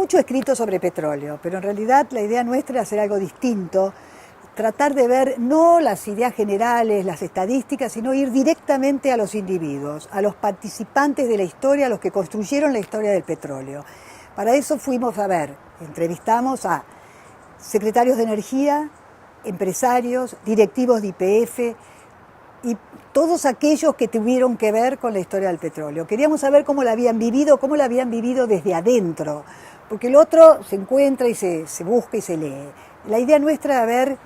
mucho escrito sobre petróleo, pero en realidad la idea nuestra es hacer algo distinto, tratar de ver no las ideas generales, las estadísticas, sino ir directamente a los individuos, a los participantes de la historia, a los que construyeron la historia del petróleo. Para eso fuimos a ver, entrevistamos a secretarios de energía, empresarios, directivos de YPF y todos aquellos que tuvieron que ver con la historia del petróleo. Queríamos saber cómo la habían vivido desde adentro, porque el otro se encuentra y se busca y se lee. La idea nuestra era ver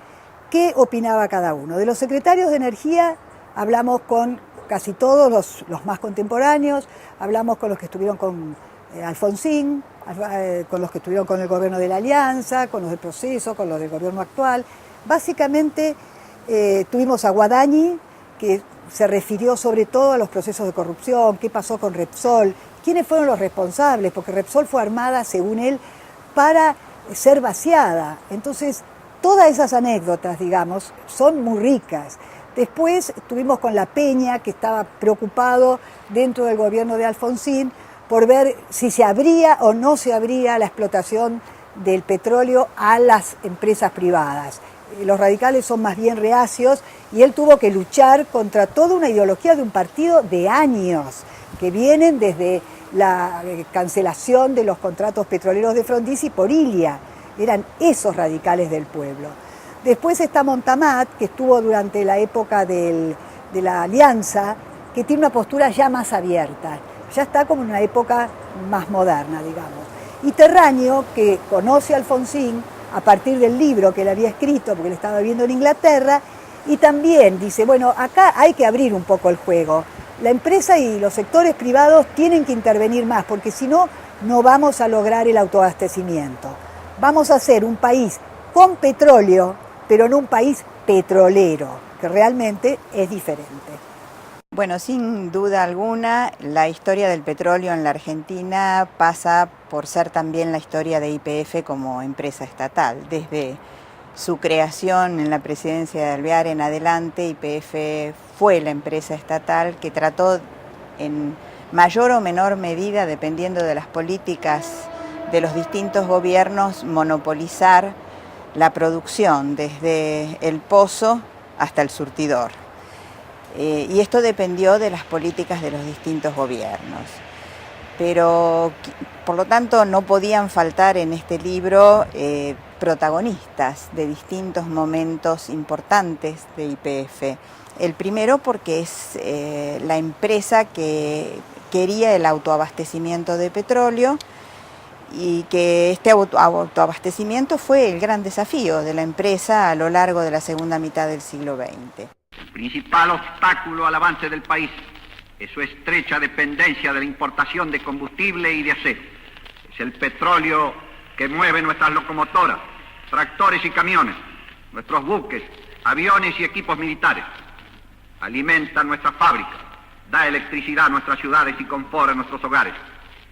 qué opinaba cada uno. De los secretarios de energía hablamos con casi todos los más contemporáneos, hablamos con los que estuvieron con Alfonsín, con los que estuvieron con el gobierno de la Alianza, con los del proceso, con los del gobierno actual. Básicamente tuvimos a Guadañi, que se refirió sobre todo a los procesos de corrupción, qué pasó con Repsol, quiénes fueron los responsables, porque Repsol fue armada, según él, para ser vaciada. Entonces, todas esas anécdotas, digamos, son muy ricas. Después estuvimos con La Peña, que estaba preocupado dentro del gobierno de Alfonsín por ver si se abría o no se abría la explotación del petróleo a las empresas privadas. Los radicales son más bien reacios y él tuvo que luchar contra toda una ideología de un partido de años, que vienen desde la cancelación de los contratos petroleros de Frondizi por Ilia. Eran esos radicales del pueblo. Después está Montamat, que estuvo durante la época de la Alianza, que tiene una postura ya más abierta, ya está como en una época más moderna, digamos. Y Terraño, que conoce a Alfonsín a partir del libro que él había escrito, porque él estaba viviendo en Inglaterra, y también dice, bueno, acá hay que abrir un poco el juego. La empresa y los sectores privados tienen que intervenir más, porque si no, no vamos a lograr el autoabastecimiento. Vamos a ser un país con petróleo, pero no un país petrolero, que realmente es diferente. Bueno, sin duda alguna, la historia del petróleo en la Argentina pasa por ser también la historia de YPF como empresa estatal. Desde su creación en la presidencia de Alvear en adelante, YPF fue la empresa estatal que trató en mayor o menor medida, dependiendo de las políticas de los distintos gobiernos, monopolizar la producción desde el pozo hasta el surtidor. Y esto dependió de las políticas de los distintos gobiernos. Pero, por lo tanto, no podían faltar en este libro protagonistas de distintos momentos importantes de YPF. El primero porque es la empresa que quería el autoabastecimiento de petróleo y que este autoabastecimiento fue el gran desafío de la empresa a lo largo de la segunda mitad del siglo XX. El principal obstáculo al avance del país es su estrecha dependencia de la importación de combustible y de acero. Es el petróleo que mueve nuestras locomotoras, tractores y camiones, nuestros buques, aviones y equipos militares. Alimenta nuestras fábricas, da electricidad a nuestras ciudades y confort a nuestros hogares.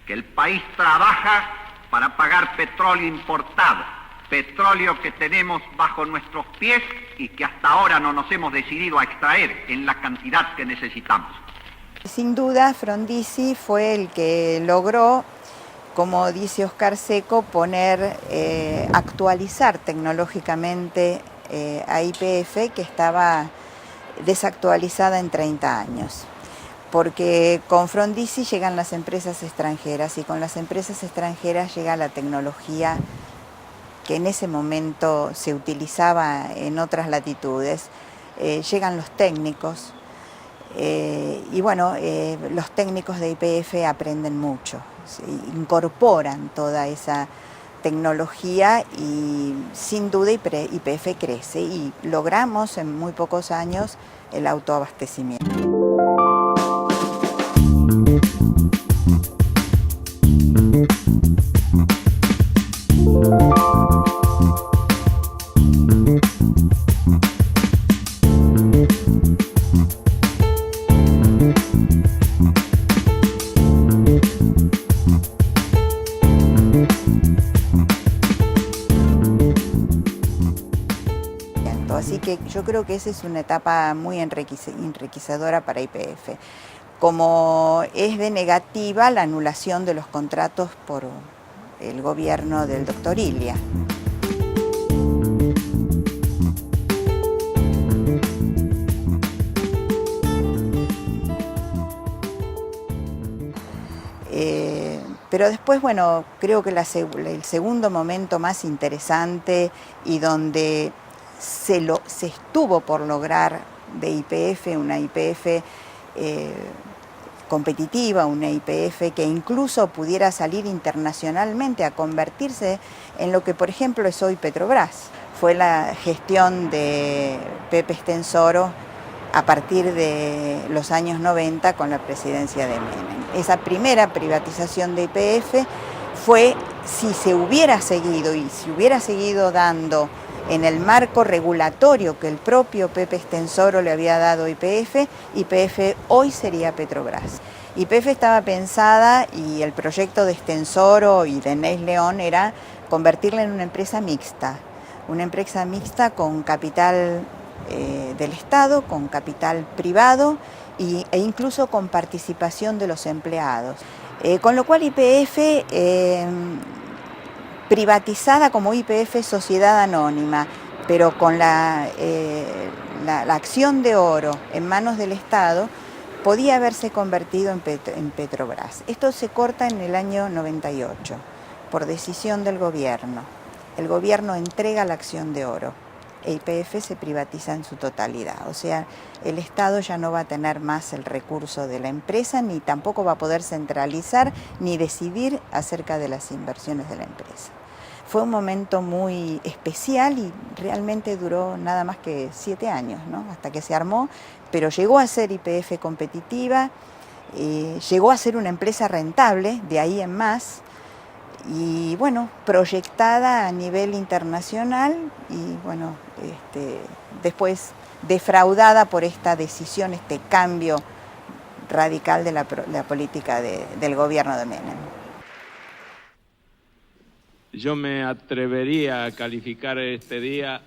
Que el país trabaja para pagar petróleo importado, petróleo que tenemos bajo nuestros pies y que hasta ahora no nos hemos decidido a extraer en la cantidad que necesitamos. Sin duda, Frondizi fue el que logró, como dice Oscar Secco, actualizar tecnológicamente a YPF, que estaba desactualizada en 30 años. Porque con Frondizi llegan las empresas extranjeras y con las empresas extranjeras llega la tecnología que en ese momento se utilizaba en otras latitudes. Llegan los técnicos y bueno, los técnicos de YPF aprenden mucho, incorporan toda esa tecnología y sin duda YPF crece y logramos en muy pocos años el autoabastecimiento. Así que yo creo que esa es una etapa muy enriquecedora para YPF. Como es de negativa la anulación de los contratos el gobierno del doctor Ilia. Pero después, bueno, creo que el segundo momento más interesante y donde se estuvo por lograr de YPF, una YPF competitiva, una YPF que incluso pudiera salir internacionalmente a convertirse en lo que, por ejemplo, es hoy Petrobras. Fue la gestión de Pepe Stensoro a partir de los años 90 con la presidencia de Menem. Esa primera privatización de YPF fue, si se hubiera seguido y si hubiera seguido dando en el marco regulatorio que el propio Pepe Stensoro le había dado a YPF, YPF hoy sería Petrobras. YPF estaba pensada, y el proyecto de Stensoro y de Neis León era convertirla en una empresa mixta con capital del Estado, con capital privado e incluso con participación de los empleados. Con lo cual YPF, privatizada como YPF Sociedad Anónima, pero con la acción de oro en manos del Estado, podía haberse convertido en Petrobras. Esto se corta en el año 98, por decisión del gobierno. El gobierno entrega la acción de oro. YPF se privatiza en su totalidad, o sea, el Estado ya no va a tener más el recurso de la empresa, ni tampoco va a poder centralizar ni decidir acerca de las inversiones de la empresa. Fue un momento muy especial y realmente duró nada más que 7 años, ¿no? Hasta que se armó, pero llegó a ser YPF competitiva, llegó a ser una empresa rentable, de ahí en más, y bueno, proyectada a nivel internacional y bueno, después defraudada por esta decisión, este cambio radical de la política del gobierno de Menem. Yo me atrevería a calificar este día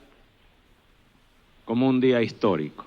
como un día histórico.